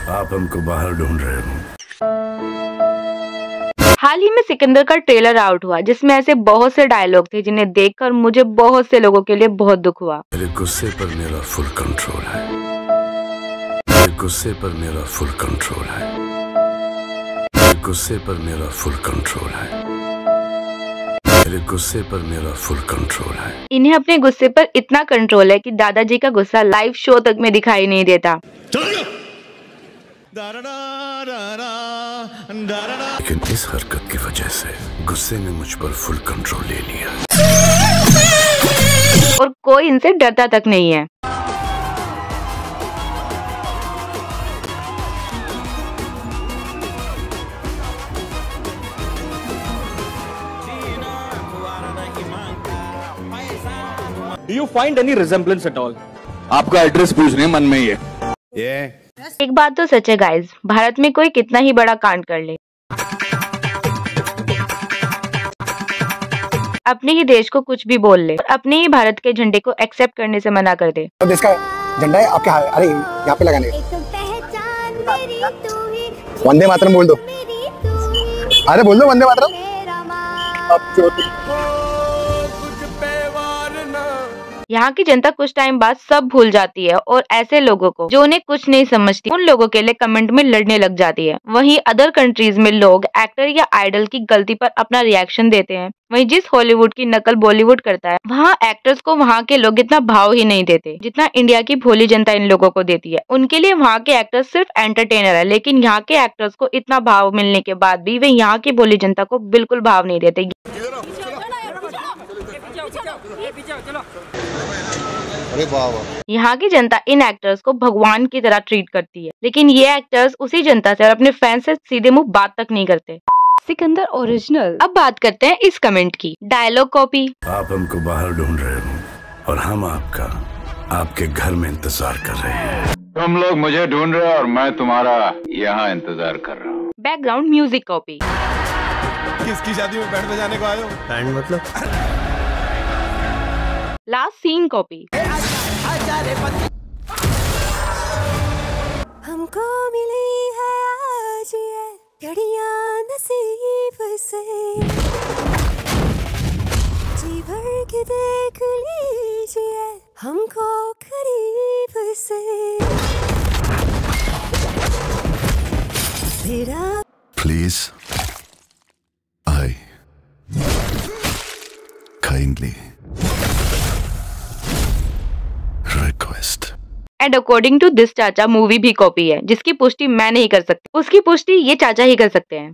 आप हमको बाहर ढूंढ रहे हो। हाल ही में सिकंदर का ट्रेलर आउट हुआ जिसमें ऐसे बहुत से डायलॉग थे जिन्हें देखकर मुझे बहुत से लोगों के लिए बहुत दुख हुआ। मेरे गुस्से पर मेरा फुल कंट्रोल है। मेरे गुस्से पर मेरा फुल कंट्रोल है। मेरे गुस्से पर मेरा फुल कंट्रोल है। मेरे गुस्से पर मेरा फुल कंट्रोल है। इन्हें अपने गुस्से पर इतना कंट्रोल है कि दादाजी का गुस्सा लाइव शो तक में दिखाई नहीं देता। लेकिन इस हरकत की वजह से गुस्से ने मुझ पर फुल कंट्रोल ले लिया और कोई इनसे डरता तक नहीं है। Do you find any resemblance at all? आपका एड्रेस पूछने मन में ही है। एक बात तो सच है गाइस, भारत में कोई कितना ही बड़ा कांड कर ले, अपने ही देश को कुछ भी बोल ले और अपने ही भारत के झंडे को एक्सेप्ट करने से मना कर दे। तो देश का झंडा है आपके हाथ, अरे यहाँ पे लगाने वंदे मातरम बोल दो। अरे बोल दो वंदे मातरम। यहाँ की जनता कुछ टाइम बाद सब भूल जाती है और ऐसे लोगों को जो उन्हें कुछ नहीं समझती उन लोगों के लिए कमेंट में लड़ने लग जाती है। वहीं अदर कंट्रीज में लोग एक्टर या आइडल की गलती पर अपना रिएक्शन देते हैं। वहीं जिस हॉलीवुड की नकल बॉलीवुड करता है वहाँ एक्टर्स को वहाँ के लोग इतना भाव ही नहीं देते जितना इंडिया की भोली जनता इन लोगों को देती है। उनके लिए वहाँ के एक्टर्स सिर्फ एंटरटेनर है, लेकिन यहाँ के एक्टर्स को इतना भाव मिलने के बाद भी वे यहाँ की भोली जनता को बिल्कुल भाव नहीं देते। यहाँ की जनता इन एक्टर्स को भगवान की तरह ट्रीट करती है, लेकिन ये एक्टर्स उसी जनता से और अपने फैंस से सीधे मुंह बात तक नहीं करते। सिकंदर ओरिजिनल। अब बात करते हैं इस कमेंट की। Dialogue copy. आप हमको बाहर ढूंढ रहे हो और हम आपके घर में इंतजार कर रहे हैं। तुम लोग मुझे ढूंढ रहे हो और मैं तुम्हारा यहाँ इंतजार कर रहा हूँ। Background music copy. किसकी शादी में बैंड बजाने को आए हो? बैंड मतलब लास्ट सीन कॉपी। हमको मिली है आज ये घड़ियां नसीब से, जी भर के देख लीजिए हमको करीब से। Please I kindly request. And according to this चाचा मूवी भी कॉपी है जिसकी पुष्टि मैं नहीं कर सकती, उसकी पुष्टि ये चाचा ही कर सकते हैं।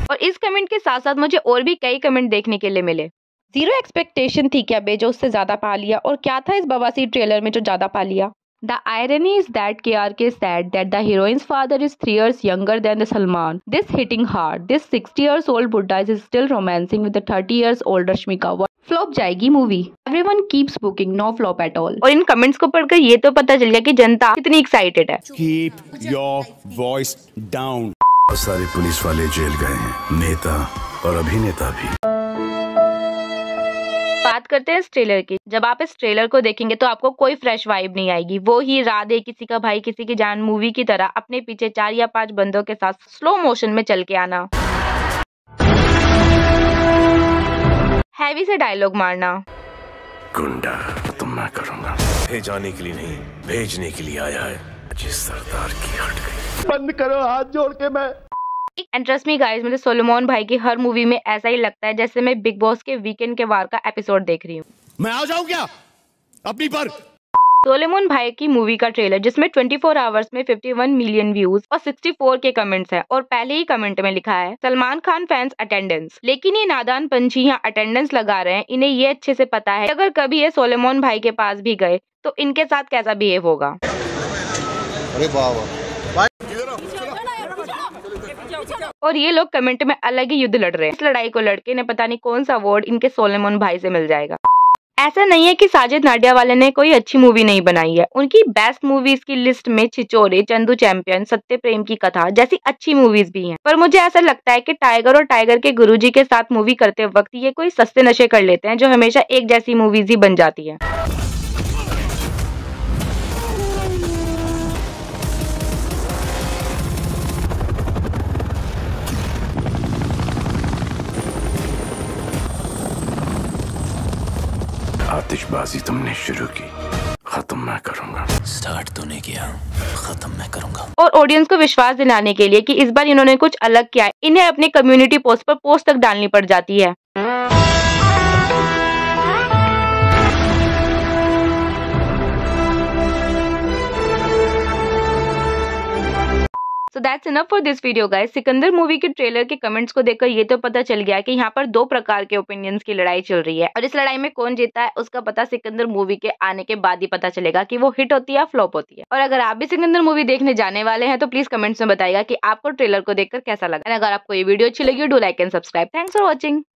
और इस कमेंट के साथ साथ मुझे और भी कई कमेंट देखने के लिए मिले। जीरो एक्सपेक्टेशन थी क्या बे जो उससे ज्यादा पा लिया, और क्या था इस बवासीर ट्रेलर में जो ज्यादा पा लिया। The irony is that KRK said that the heroine's father is 3 years younger than the Salman. This hitting hard. This 60 years old Buddha is still romancing with the 30 years older Shmika. Flop जाएगी movie. Everyone keeps booking, no flop at all. और इन comments को पढ़कर ये तो पता चल गया कि जनता कितनी एक्साइटेड है। Keep your voice down. बहुत सारे पुलिस वाले जेल गए हैं, नेता और अभिनेता भी। बात करते हैं इस ट्रेलर की। जब आप इस ट्रेलर को देखेंगे तो आपको कोई फ्रेश वाइब नहीं आएगी। वो ही राधे किसी का भाई किसी की जान मूवी की तरह अपने पीछे 4 या 5 बंदों के साथ स्लो मोशन में चल के आना, हैवी से डायलॉग मारना। गुंडा तो मैं करूंगा, भेजाने के लिए नहीं भेजने के लिए आया है। जिस सरदार की हट गई। बंद करो हाथ जोड़ के। मैं एंड ट्रस्ट मी गाइस, मुझे सोलोमन भाई की हर मूवी में ऐसा ही लगता है जैसे मैं बिग बॉस के वीकेंड के वार का एपिसोड देख रही हूँ। मैं आ जाऊं क्या अपनी पर? सोलोमन भाई की मूवी का ट्रेलर जिसमें 24 आवर्स में 51 मिलियन व्यूज और 64 के कमेंट्स हैं, और पहले ही कमेंट में लिखा है सलमान खान फैंस अटेंडेंस। लेकिन ये नादान पंछी यहाँ अटेंडेंस लगा रहे हैं। इन्हें ये अच्छे से पता है अगर कभी ये सोलोमन भाई के पास भी गए तो इनके साथ कैसा बिहेव होगा। अरे वाह। और ये लोग कमेंट में अलग ही युद्ध लड़ रहे हैं। इस लड़ाई को लड़के ने पता नहीं कौन सा अवार्ड इनके सोलोमन भाई से मिल जाएगा। ऐसा नहीं है कि साजिद नाडियावाला ने कोई अच्छी मूवी नहीं बनाई है। उनकी बेस्ट मूवीज की लिस्ट में छिछोरे, चंदू चैंपियन, सत्य प्रेम की कथा जैसी अच्छी मूवीज भी हैं। पर मुझे ऐसा लगता है कि टाइगर और टाइगर के गुरुजी के साथ मूवी करते वक्त ये कोई सस्ते नशे कर लेते हैं जो हमेशा एक जैसी मूवीज ही बन जाती है। आतिशबाजी तुमने शुरू की, खत्म मैं करूंगा। स्टार्ट तूने किया, खत्म मैं करूंगा। और ऑडियंस को विश्वास दिलाने के लिए कि इस बार इन्होंने कुछ अलग किया है, इन्हें अपनी कम्युनिटी पोस्ट पर पोस्ट तक डालनी पड़ जाती है। So that's enough for this video guys। Sikandar movie के ट्रेलर के कमेंट्स को देखकर ये तो पता चल गया कि यहाँ पर दो प्रकार के ओपिनियंस की लड़ाई चल रही है और इस लड़ाई में कौन जीता है उसका पता सिकंदर मूवी के आने के बाद ही पता चलेगा कि वो हिट होती है या फ्लॉप होती है। और अगर आप भी सिकंदर मूवी देखने जाने वाले हैं तो प्लीज कमेंट्स में बताइएगा कि आपको ट्रेलर को देखकर कैसा लगा। अगर आपको ये वीडियो अच्छी लगी do like and subscribe. Thanks for watching.